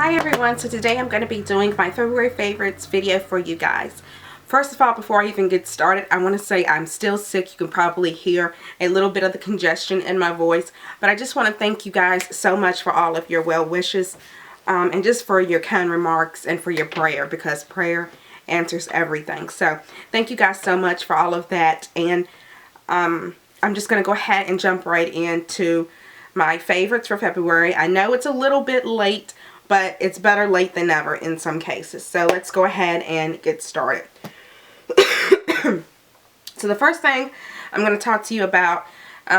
Hi everyone, so today I'm going to be doing my February favorites video for you guys. First of all, before I even get started, I want to say I'm still sick. You can probably hear a little bit of the congestion in my voice, but I just want to thank you guys so much for all of your well wishes and just for your kind remarks and for your prayer, because prayer answers everything. So thank you guys so much for all of that, and I'm just going to go ahead and jump right into my favorites for February. I know it's a little bit late, but it's better late than never in some cases. So let's go ahead and get started. So the first thing I'm going to talk to you about,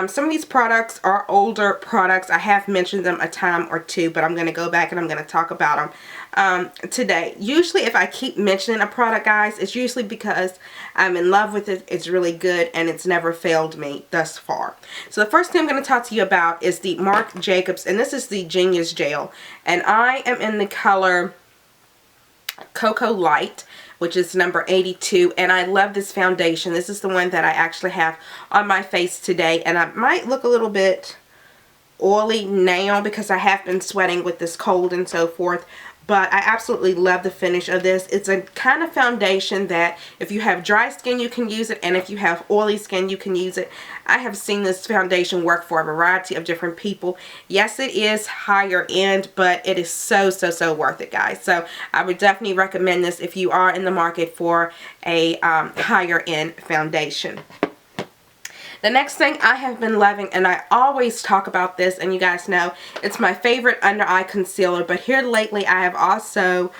some of these products are older products. I have mentioned them a time or two, but I'm going to go back and I'm going to talk about them today. Usually if I keep mentioning a product, guys, it's usually because I'm in love with it. It's really good and it's never failed me thus far. So the first thing I'm going to talk to you about is the Marc Jacobs, and this is the Genius Gel. And I am in the color Cocoa Light, which is number 82, and I love this foundation. This is the one that I actually have on my face today, and I might look a little bit oily now because I have been sweating with this cold and so forth, but I absolutely love the finish of this. It's a kind of foundation that if you have dry skin you can use it, and if you have oily skin you can use it. I have seen this foundation work for a variety of different people. Yes, it is higher end, but it is so worth it, guys. So I would definitely recommend this if you are in the market for a higher end foundation. The next thing I have been loving, and I always talk about this, and you guys know it's my favorite under eye concealer, but here lately I have also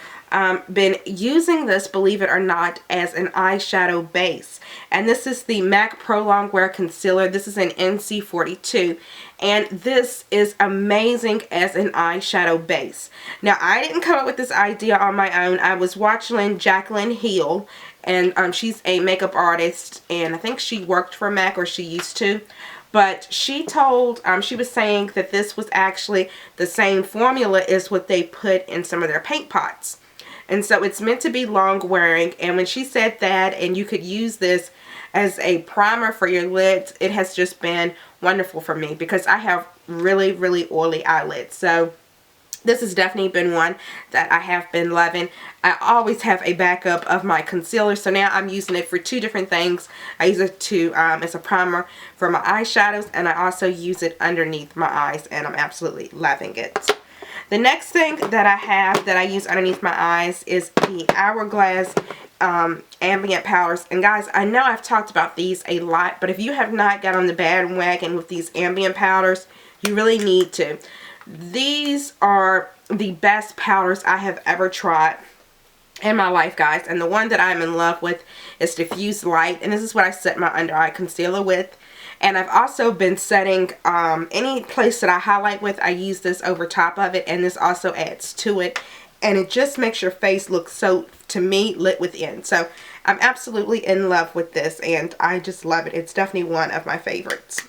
been using this, believe it or not, as an eyeshadow base. And this is the MAC Pro Longwear Concealer. This is an NC42. And this is amazing as an eyeshadow base. Now, I didn't come up with this idea on my own. I was watching Jaclyn Hill, and she's a makeup artist, and I think she worked for MAC, or she used to. But she told, she was saying that this was actually the same formula as what they put in some of their paint pots. And so it's meant to be long wearing, and when she said that, and you could use this as a primer for your lids, it has just been wonderful for me because I have really oily eyelids. So this has definitely been one that I have been loving. I always have a backup of my concealer, so now I'm using it for two different things. I use it to as a primer for my eyeshadows, and I also use it underneath my eyes, and I'm absolutely loving it. The next thing that I have that I use underneath my eyes is the Hourglass ambient powders. And guys, I know I've talked about these a lot, but if you have not got on the bandwagon with these ambient powders, you really need to. These are the best powders I have ever tried in my life, guys, and the one that I'm in love with is Diffuse Light, and this is what I set my under eye concealer with. And I've also been setting any place that I highlight with, I use this over top of it, and this also adds to it, and it just makes your face look so, to me, lit within. So I'm absolutely in love with this, and I just love it. It's definitely one of my favorites.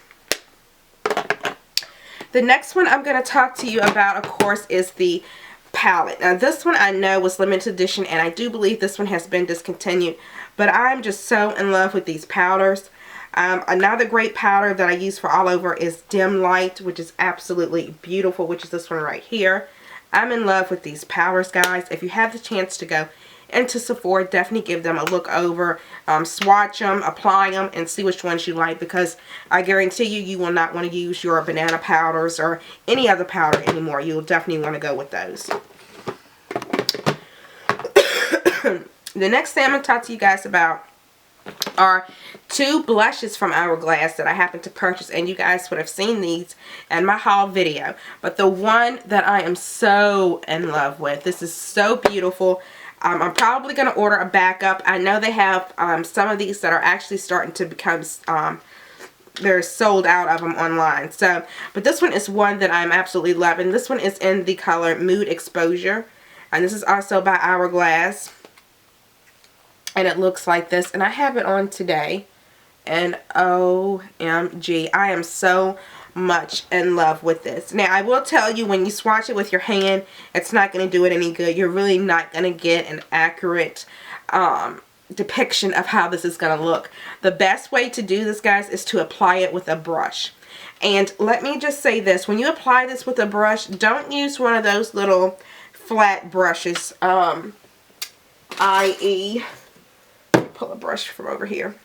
The next one I'm going to talk to you about, of course, is the palette. Now this one I know was limited edition, and I do believe this one has been discontinued, but I'm just so in love with these powders. Another great powder that I use for all over is Dim Light, which is absolutely beautiful, which is this one right here. I'm in love with these powders, guys. If you have the chance to go into Sephora, definitely give them a look over, swatch them, apply them, and see which ones you like, because I guarantee you, you will not want to use your banana powders or any other powder anymore. You'll definitely want to go with those. The next thing I'm going to talk to you guys about are two blushes from Hourglass that I happened to purchase, and you guys would have seen these in my haul video. But the one that I am so in love with, this is so beautiful. I'm probably going to order a backup. I know they have some of these that are actually starting to become, they're sold out of them online. So, but this one is one that I'm absolutely loving. This one is in the color Mood Exposure, and this is also by Hourglass. And it looks like this, and I have it on today, and OMG, I am so much in love with this. Now, I will tell you, when you swatch it with your hand, it's not going to do it any good. You're really not going to get an accurate depiction of how this is going to look. The best way to do this, guys, is to apply it with a brush. And let me just say this, when you apply this with a brush, don't use one of those little flat brushes, i.e., pull a brush from over here.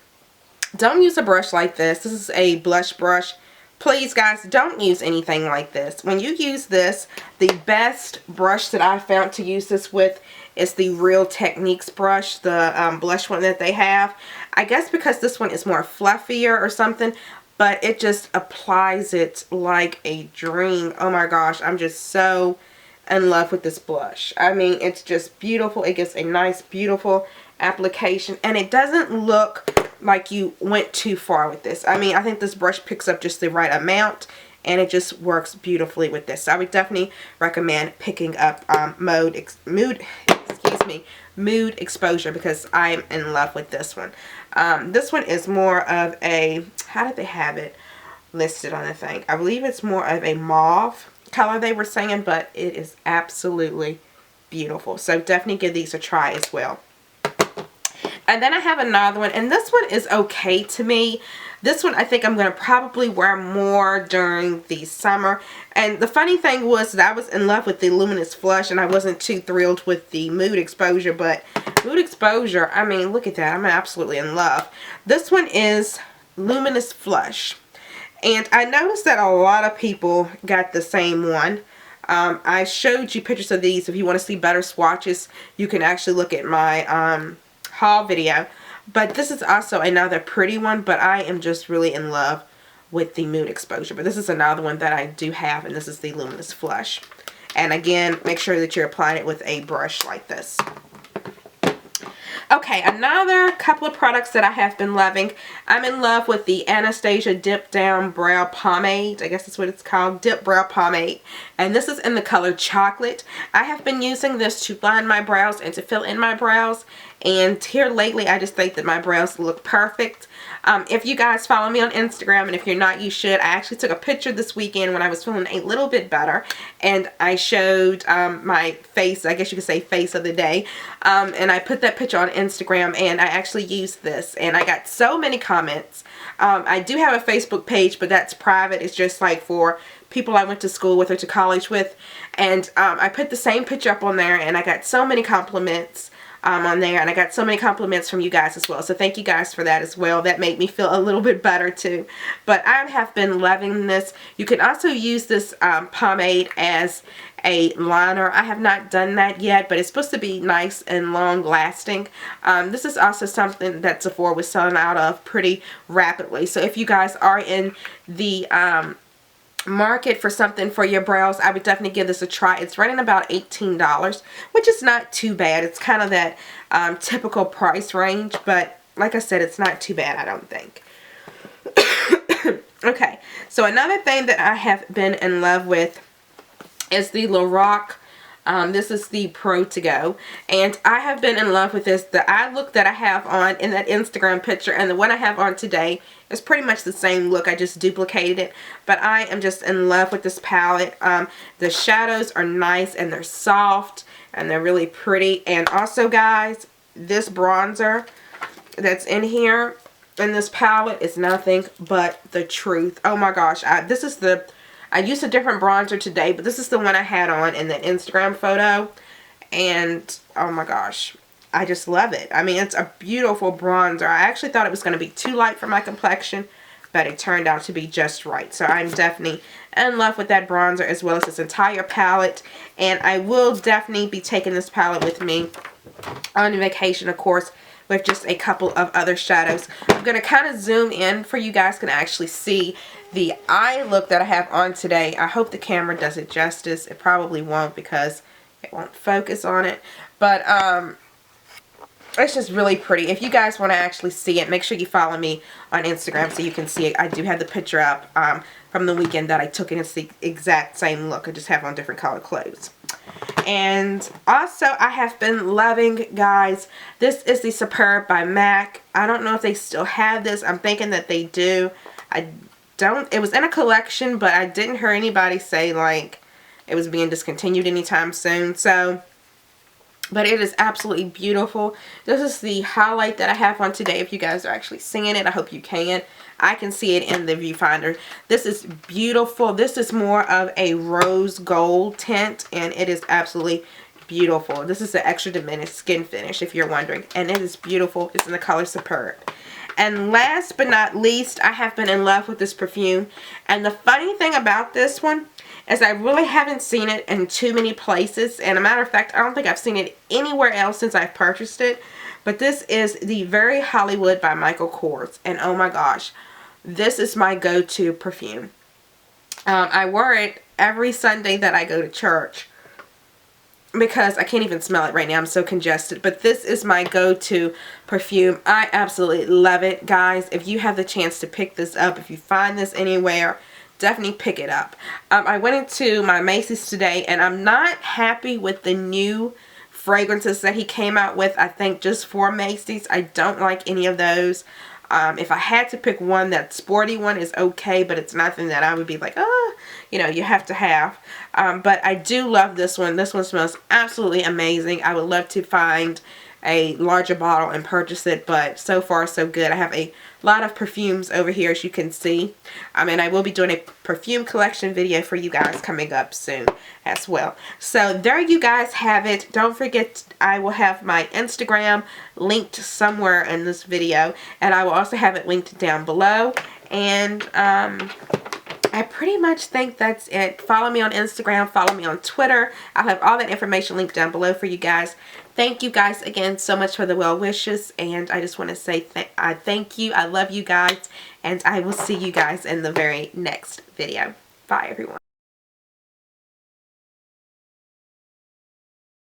Don't use a brush like this. This is a blush brush. Please, guys, don't use anything like this. When you use this, the best brush that I found to use this with is the Real Techniques brush, the blush one that they have. I guess because this one is more fluffier or something, but it just applies it like a dream. Oh my gosh, I'm just so in love with this blush. I mean, it's just beautiful. It gives a nice, beautiful application, and it doesn't look like you went too far with this. I mean, I think this brush picks up just the right amount, and it just works beautifully with this. So I would definitely recommend picking up Mood Exposure, because I'm in love with this one. This one is more of a, how did they have it listed on the thing? I believe it's more of a mauve color they were saying, but it is absolutely beautiful. So definitely give these a try as well. And then I have another one, and this one is okay to me. This one I think I'm going to probably wear more during the summer. And the funny thing was that I was in love with the Luminous Flush, and I wasn't too thrilled with the Mood Exposure. But Mood Exposure, I mean, look at that. I'm absolutely in love. This one is Luminous Flush. And I noticed that a lot of people got the same one. I showed you pictures of these. If you want to see better swatches, you can actually look at my haul video. But this is also another pretty one, but I am just really in love with the Mood Exposure. But this is another one that I do have, and this is the Luminous Flush. And again, make sure that you're applying it with a brush like this. Okay, another couple of products that I have been loving. I'm in love with the Anastasia Dip Down Brow Pomade. I guess that's what it's called, Dip Brow Pomade. And this is in the color Chocolate. I have been using this to line my brows and to fill in my brows. And here lately, I just think that my brows look perfect. If you guys follow me on Instagram, and if you're not, you should. I actually took a picture this weekend when I was feeling a little bit better, and I showed my face, I guess you could say face of the day, and I put that picture on Instagram, and I actually used this, and I got so many comments. I do have a Facebook page, but that's private. It's just like for people I went to school with or to college with, and I put the same picture up on there, and I got so many compliments on there, and I got so many compliments from you guys as well. So thank you guys for that as well. That made me feel a little bit better too. But I have been loving this. You can also use this pomade as a liner. I have not done that yet, but it's supposed to be nice and long lasting. This is also something that Sephora was selling out of pretty rapidly. So if you guys are in the market for something for your brows, I would definitely give this a try. It's running about $18, which is not too bad. It's kind of that typical price range, but like I said, it's not too bad, I don't think. Okay, so another thing that I have been in love with is the Lorac. This is the Pro To Go, and I have been in love with this. The eye look that I have on in that Instagram picture and the one I have on today is pretty much the same look. I just duplicated it, but I am just in love with this palette. The shadows are nice, and they're soft, and they're really pretty. And also, guys, this bronzer that's in here in this palette is nothing but the truth. Oh my gosh, I used a different bronzer today, but this is the one I had on in the Instagram photo. And, oh my gosh, I just love it. I mean, it's a beautiful bronzer. I actually thought it was going to be too light for my complexion, but it turned out to be just right. So I'm definitely in love with that bronzer as well as this entire palette. And I will definitely be taking this palette with me on vacation, of course, with just a couple of other shadows. I'm going to kind of zoom in for you guys can actually see the eye look that I have on today. I hope the camera does it justice. It probably won't because it won't focus on it. But it's just really pretty. If you guys want to actually see it, make sure you follow me on Instagram so you can see it. I do have the picture up from the weekend that I took, and it's the exact same look. I just have on different colored clothes. And also, I have been loving, guys, this is the Superb by MAC. I don't know if they still have this. I'm thinking that they do. It was in a collection, but I didn't hear anybody say like it was being discontinued anytime soon. So, but it is absolutely beautiful. This is the highlight that I have on today. If you guys are actually seeing it, I hope you can. I can see it in the viewfinder. This is beautiful. This is more of a rose gold tint, and it is absolutely beautiful. This is the extra diminished skin finish, if you're wondering. And it is beautiful. It's in the color Superb. And last but not least, I have been in love with this perfume. And the funny thing about this one is I really haven't seen it in too many places. And a matter of fact, I don't think I've seen it anywhere else since I've purchased it. But this is the Very Hollywood by Michael Kors. And oh my gosh, this is my go-to perfume. I wear it every Sunday that I go to church because I can't even smell it right now. I'm so congested. But this is my go-to perfume. I absolutely love it, guys. If you have the chance to pick this up, if you find this anywhere, definitely pick it up. I went into my Macy's today, and I'm not happy with the new fragrances that he came out with. I think just for Macy's, I don't like any of those. If I had to pick one, that sporty one is okay, but it's nothing that I would be like, oh, you know, you have to have. But I do love this one. This one smells absolutely amazing. I would love to find a larger bottle and purchase it, but so far so good. I have a lot of perfumes over here, as you can see. And I will be doing a perfume collection video for you guys coming up soon as well. So there you guys have it. Don't forget, I will have my Instagram linked somewhere in this video, and I will also have it linked down below. And I pretty much think that's it. Follow me on Instagram, follow me on Twitter. I'll have all that information linked down below for you guys. Thank you guys again so much for the well wishes, and I just want to say thank you. I love you guys, and I will see you guys in the very next video. Bye, everyone.